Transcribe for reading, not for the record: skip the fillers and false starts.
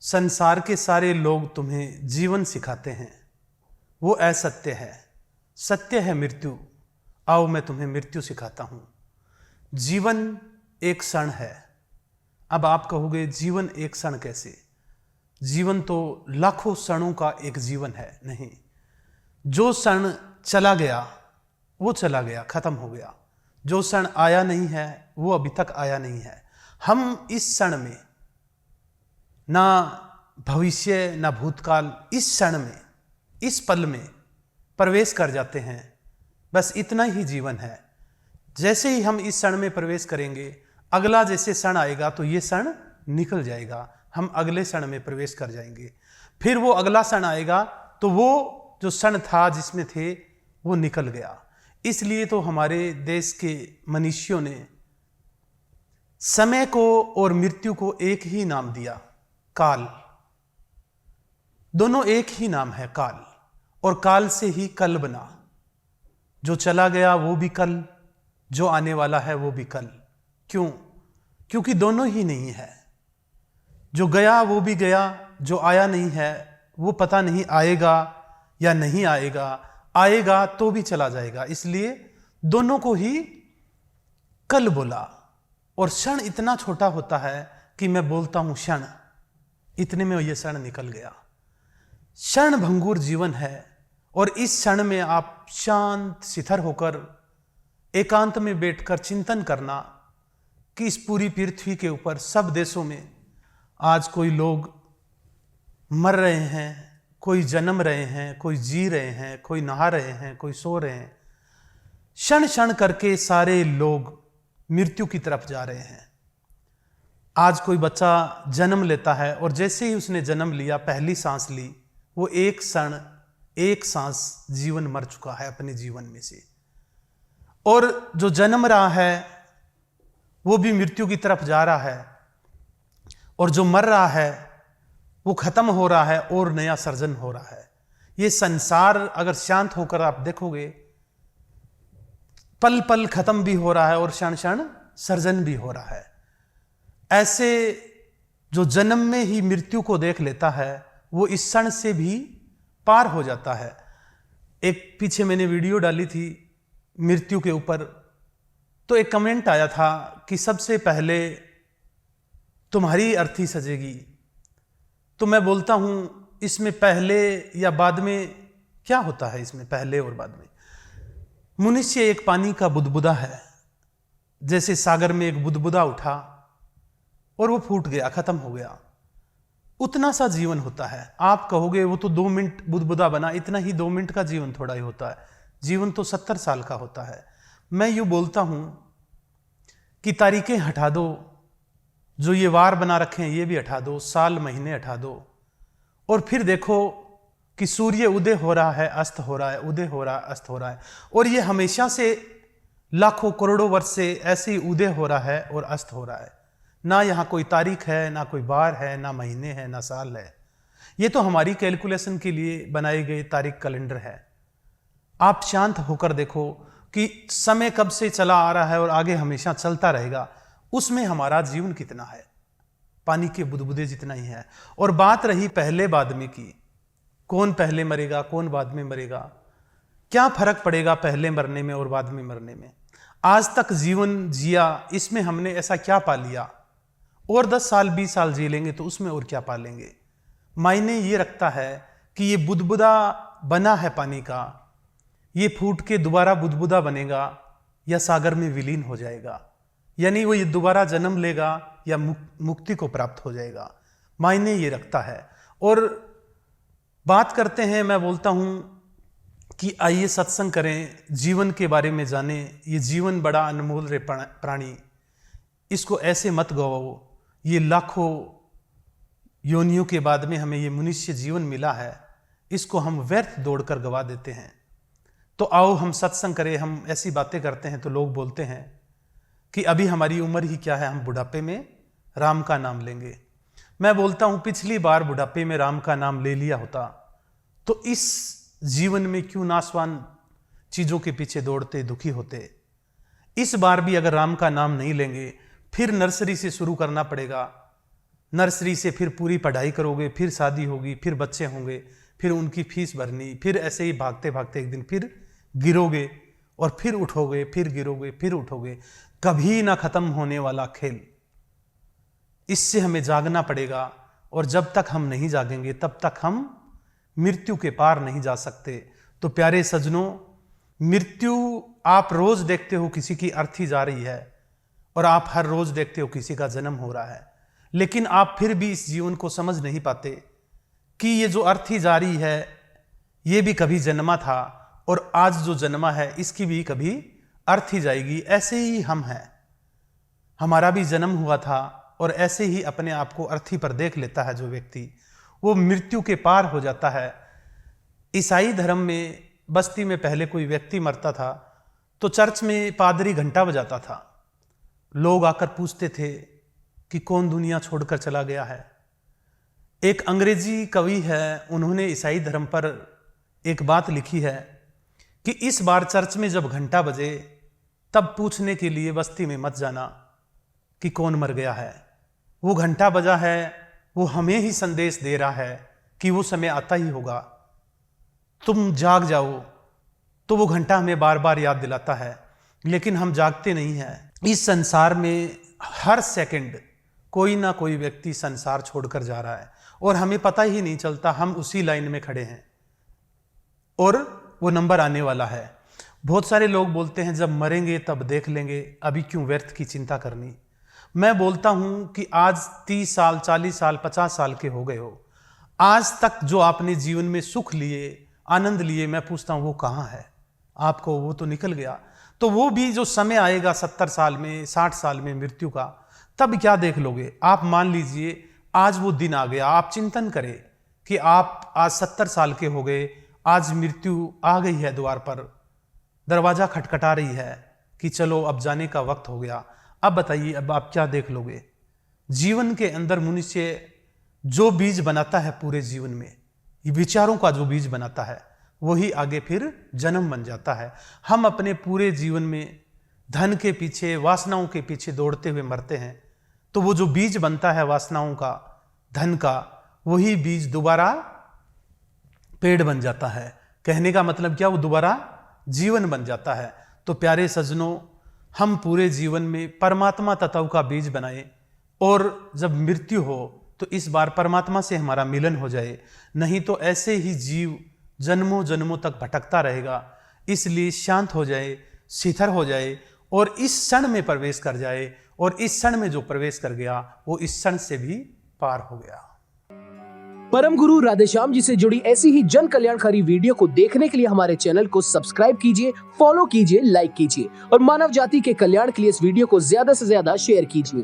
संसार के सारे लोग तुम्हें जीवन सिखाते हैं, वो असत्य है। सत्य है मृत्यु, आओ मैं तुम्हें मृत्यु सिखाता हूं। जीवन एक क्षण है। अब आप कहोगे जीवन एक क्षण कैसे? जीवन तो लाखों क्षणों का एक जीवन है। नहीं, जो क्षण चला गया वो चला गया, खत्म हो गया। जो क्षण आया नहीं है वो अभी तक आया नहीं है। हम इस क्षण में ना भविष्य ना भूतकाल, इस क्षण में, इस पल में प्रवेश कर जाते हैं। बस इतना ही जीवन है। जैसे ही हम इस क्षण में प्रवेश करेंगे, अगला जैसे क्षण आएगा तो ये क्षण निकल जाएगा, हम अगले क्षण में प्रवेश कर जाएंगे। फिर वो अगला क्षण आएगा तो वो जो क्षण था जिसमें थे वो निकल गया। इसलिए तो हमारे देश के मनुष्यों ने समय को और मृत्यु को एक ही नाम दिया, काल। दोनों एक ही नाम है, काल। और काल से ही कल बना। जो चला गया वो भी कल, जो आने वाला है वो भी कल। क्यों? क्योंकि दोनों ही नहीं है। जो गया वो भी गया, जो आया नहीं है वो पता नहीं आएगा या नहीं आएगा। आएगा तो भी चला जाएगा। इसलिए दोनों को ही कल बोला। और क्षण इतना छोटा होता है कि मैं बोलता हूं क्षण, इतने में यह क्षण निकल गया। क्षण भंगुर जीवन है। और इस क्षण में आप शांत शिथिर होकर एकांत में बैठकर चिंतन करना कि इस पूरी पृथ्वी के ऊपर सब देशों में आज कोई लोग मर रहे हैं, कोई जन्म रहे हैं, कोई जी रहे हैं, कोई नहा रहे हैं, कोई सो रहे हैं। क्षण क्षण करके सारे लोग मृत्यु की तरफ जा रहे हैं। आज कोई बच्चा जन्म लेता है और जैसे ही उसने जन्म लिया, पहली सांस ली, वो एक क्षण, एक सांस जीवन मर चुका है अपने जीवन में से। और जो जन्म रहा है वो भी मृत्यु की तरफ जा रहा है। और जो मर रहा है वो खत्म हो रहा है और नया सर्जन हो रहा है। ये संसार अगर शांत होकर आप देखोगे, पल पल खत्म भी हो रहा है और क्षण क्षण सर्जन भी हो रहा है। ऐसे जो जन्म में ही मृत्यु को देख लेता है वो इस क्षण से भी पार हो जाता है। एक पीछे मैंने वीडियो डाली थी मृत्यु के ऊपर, तो एक कमेंट आया था कि सबसे पहले तुम्हारी अर्थी सजेगी। तो मैं बोलता हूं इसमें पहले या बाद में क्या होता है? इसमें पहले और बाद में, मनुष्य एक पानी का बुदबुदा है। जैसे सागर में एक बुदबुदा उठा और वो फूट गया, खत्म हो गया, उतना सा जीवन होता है। आप कहोगे वो तो 2 मिनट बुदबुदा बना, इतना ही 2 मिनट का जीवन थोड़ा ही होता है। जीवन तो 70 साल का होता है। मैं यूं बोलता हूं कि तारीखें हटा दो, जो ये वार बना रखे हैं ये भी हटा दो, साल महीने हटा दो, और फिर देखो कि सूर्य उदय हो रहा है, अस्त हो रहा है, उदय हो रहा है, अस्त हो रहा है। और ये हमेशा से लाखों करोड़ों वर्ष से ऐसे ही उदय हो रहा है और अस्त हो रहा है। ना यहाँ कोई तारीख है, ना कोई बार है, ना महीने है, ना साल है। ये तो हमारी कैलकुलेशन के लिए बनाए गए तारीख कैलेंडर है। आप शांत होकर देखो कि समय कब से चला आ रहा है और आगे हमेशा चलता रहेगा। उसमें हमारा जीवन कितना है? पानी के बुदबुदे जितना ही है। और बात रही पहले बाद में की, कौन पहले मरेगा, कौन बाद में मरेगा, क्या फर्क पड़ेगा पहले मरने में और बाद में मरने में? आज तक जीवन जिया, इसमें हमने ऐसा क्या पा लिया? और 10 साल 20 साल जी लेंगे तो उसमें और क्या पा लेंगे? मायने ये रखता है कि ये बुदबुदा बना है पानी का, ये फूट के दोबारा बुदबुदा बनेगा या सागर में विलीन हो जाएगा। यानी वो ये दोबारा जन्म लेगा या मुक्ति को प्राप्त हो जाएगा। मायने ये रखता है। और बात करते हैं, मैं बोलता हूं कि आइए सत्संग करें, जीवन के बारे में जाने। ये जीवन बड़ा अनमोल है प्राणी, इसको ऐसे मत गवाओ। ये लाखों योनियों के बाद में हमें ये मनुष्य जीवन मिला है, इसको हम व्यर्थ दौड़कर गवा देते हैं। तो आओ हम सत्संग करें। हम ऐसी बातें करते हैं तो लोग बोलते हैं कि अभी हमारी उम्र ही क्या है, हम बुढ़ापे में राम का नाम लेंगे। मैं बोलता हूं पिछली बार बुढ़ापे में राम का नाम ले लिया होता तो इस जीवन में क्यों नाशवान चीजों के पीछे दौड़ते, दुखी होते। इस बार भी अगर राम का नाम नहीं लेंगे, फिर नर्सरी से शुरू करना पड़ेगा। नर्सरी से फिर पूरी पढ़ाई करोगे, फिर शादी होगी, फिर बच्चे होंगे, फिर उनकी फीस भरनी, फिर ऐसे ही भागते भागते एक दिन फिर गिरोगे और फिर उठोगे, फिर गिरोगे, फिर उठोगे। कभी ना खत्म होने वाला खेल। इससे हमें जागना पड़ेगा, और जब तक हम नहीं जागेंगे तब तक हम मृत्यु के पार नहीं जा सकते। तो प्यारे सज्जनों, मृत्यु आप रोज देखते हो किसी की अर्थी जा रही है, और आप हर रोज देखते हो किसी का जन्म हो रहा है, लेकिन आप फिर भी इस जीवन को समझ नहीं पाते कि ये जो अर्थी जारी है ये भी कभी जन्मा था, और आज जो जन्मा है इसकी भी कभी अर्थी जाएगी। ऐसे ही हम हैं, हमारा भी जन्म हुआ था, और ऐसे ही अपने आप को अर्थी पर देख लेता है जो व्यक्ति, वो मृत्यु के पार हो जाता है। ईसाई धर्म में बस्ती में पहले कोई व्यक्ति मरता था तो चर्च में पादरी घंटा बजाता था। लोग आकर पूछते थे कि कौन दुनिया छोड़कर चला गया है। एक अंग्रेजी कवि है, उन्होंने ईसाई धर्म पर एक बात लिखी है कि इस बार चर्च में जब घंटा बजे तब पूछने के लिए बस्ती में मत जाना कि कौन मर गया है। वो घंटा बजा है, वो हमें ही संदेश दे रहा है कि वो समय आता ही होगा, तुम जाग जाओ। तो वो घंटा हमें बार बार याद दिलाता है, लेकिन हम जागते नहीं हैं। इस संसार में हर सेकंड कोई ना कोई व्यक्ति संसार छोड़कर जा रहा है, और हमें पता ही नहीं चलता, हम उसी लाइन में खड़े हैं और वो नंबर आने वाला है। बहुत सारे लोग बोलते हैं जब मरेंगे तब देख लेंगे, अभी क्यों व्यर्थ की चिंता करनी। मैं बोलता हूं कि आज 30 साल 40 साल 50 साल के हो गए हो, आज तक जो आपने जीवन में सुख लिए, आनंद लिए, मैं पूछता हूं वो कहां है आपको? वो तो निकल गया। तो वो भी जो समय आएगा 70 साल में 60 साल में मृत्यु का, तब क्या देख लोगे आप? मान लीजिए आज वो दिन आ गया, आप चिंतन करें कि आप आज 70 साल के हो गए, आज मृत्यु आ गई है द्वार पर, दरवाजा खटखटा रही है कि चलो अब जाने का वक्त हो गया। अब बताइए, अब आप क्या देख लोगे? जीवन के अंदर मनुष्य जो बीज बनाता है पूरे जीवन में, ये विचारों का जो बीज बनाता है, वही आगे फिर जन्म बन जाता है। हम अपने पूरे जीवन में धन के पीछे, वासनाओं के पीछे दौड़ते हुए मरते हैं, तो वो जो बीज बनता है वासनाओं का, धन का, वही बीज दोबारा पेड़ बन जाता है। कहने का मतलब क्या? वो दोबारा जीवन बन जाता है। तो प्यारे सज्जनों, हम पूरे जीवन में परमात्मा तत्व का बीज बनाएं, और जब मृत्यु हो तो इस बार परमात्मा से हमारा मिलन हो जाए, नहीं तो ऐसे ही जीव जन्मों जन्मों तक भटकता रहेगा। इसलिए शांत हो जाए, शिथिर हो जाए, और इस क्षण में प्रवेश कर जाए, और इस क्षण में जो प्रवेश कर गया वो इस क्षण से भी पार हो गया। परम गुरु राधेश्याम जी से जुड़ी ऐसी ही जन कल्याणकारी वीडियो को देखने के लिए हमारे चैनल को सब्सक्राइब कीजिए, फॉलो कीजिए, लाइक कीजिए, और मानव जाति के कल्याण के लिए इस वीडियो को ज्यादा से ज्यादा शेयर कीजिए।